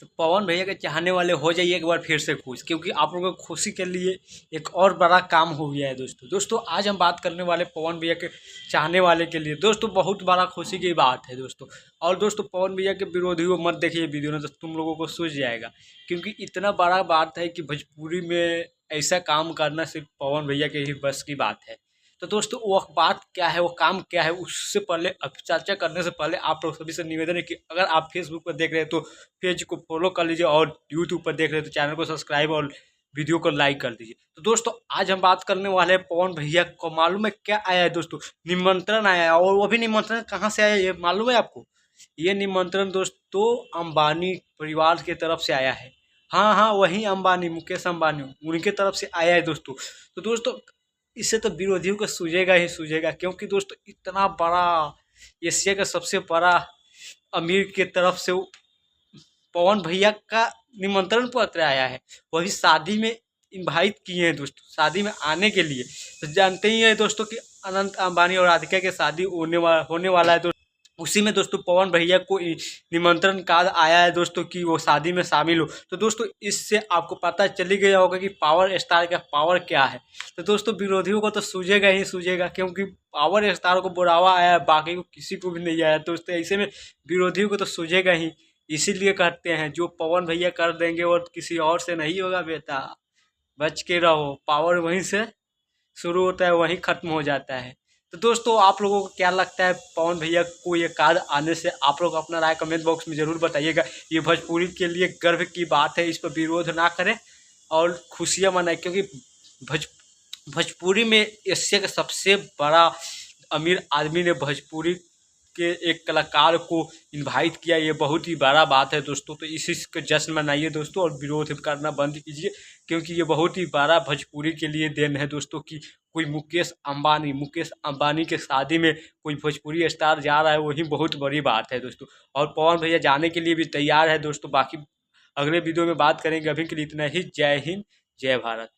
तो पवन भैया के चाहने वाले हो जाइए एक बार फिर से खुश, क्योंकि आप लोगों की खुशी के लिए एक और बड़ा काम हो गया है दोस्तों। आज हम बात करने वाले पवन भैया के चाहने वाले के लिए दोस्तों, बहुत बड़ा खुशी की बात है दोस्तों। और दोस्तों पवन भैया के विरोधी को मत देखिए वीडियो में, तो तुम लोगों को सूझ जाएगा, क्योंकि इतना बड़ा बात है कि भोजपुरी में ऐसा काम करना सिर्फ पवन भैया के ही बस की बात है। तो दोस्तों वो बात क्या है, वो काम क्या है, उससे पहले अब चर्चा करने से पहले आप लोग सभी से निवेदन है कि अगर आप फेसबुक पर देख रहे हैं तो पेज को फॉलो कर लीजिए, और यूट्यूब पर देख रहे हैं तो चैनल को सब्सक्राइब और वीडियो को लाइक कर दीजिए। तो दोस्तों आज हम बात करने वाले हैं पवन भैया को, मालूम है क्या आया है दोस्तों? निमंत्रण आया है। और वो भी निमंत्रण कहाँ से आया है ये मालूम है आपको? ये निमंत्रण दोस्तों अंबानी परिवार की तरफ से आया है। हाँ हाँ, वही अंबानी, मुकेश अंबानी, उनके तरफ से आया है दोस्तों। तो दोस्तों इससे तो विरोधियों को सूझेगा ही सूझेगा, क्योंकि दोस्तों इतना बड़ा एशिया का सबसे बड़ा अमीर के तरफ से पवन भैया का निमंत्रण पत्र आया है, वही शादी में इनवाइट किए हैं दोस्तों, शादी में आने के लिए। तो जानते ही हैं दोस्तों कि अनंत अंबानी और राधिका की शादी होने वाला है। तो उसी में दोस्तों पवन भैया को निमंत्रण कार्ड आया है दोस्तों कि वो शादी में शामिल हो। तो दोस्तों इससे आपको पता चली गया होगा कि पावर स्टार का पावर क्या है। तो दोस्तों विरोधियों को तो सूझेगा ही सूझेगा, क्योंकि पावर स्टार को बुलावा आया है, बाकी को किसी को भी नहीं आया। दोस्तों ऐसे में विरोधियों को तो सूझेगा ही। इसीलिए कहते हैं जो पवन भैया कर देंगे वो किसी और से नहीं होगा बेटा, बच के रहो। पावर वहीं से शुरू होता है, वहीं खत्म हो जाता है। तो दोस्तों आप लोगों को क्या लगता है पवन भैया को ये कार्ड आने से? आप लोग अपना राय कमेंट बॉक्स में ज़रूर बताइएगा। ये भोजपुरी के लिए गर्व की बात है, इस पर विरोध ना करें और खुशियाँ मनाएं, क्योंकि भोजपुरी में एशिया का सबसे बड़ा अमीर आदमी ने भोजपुरी के एक कलाकार को इनवाइट किया, ये बहुत ही बड़ा बात है दोस्तों। तो इसी का जश्न मनाइए दोस्तों, और विरोध करना बंद कीजिए, क्योंकि ये बहुत ही बड़ा भोजपुरी के लिए देन है दोस्तों कि कोई मुकेश अंबानी के शादी में कोई भोजपुरी स्टार जा रहा है, वही बहुत बड़ी बात है दोस्तों। और पवन भैया जाने के लिए भी तैयार है दोस्तों। बाकी अगले वीडियो में बात करेंगे, अभी के लिए इतना ही। जय हिंद, जय भारत।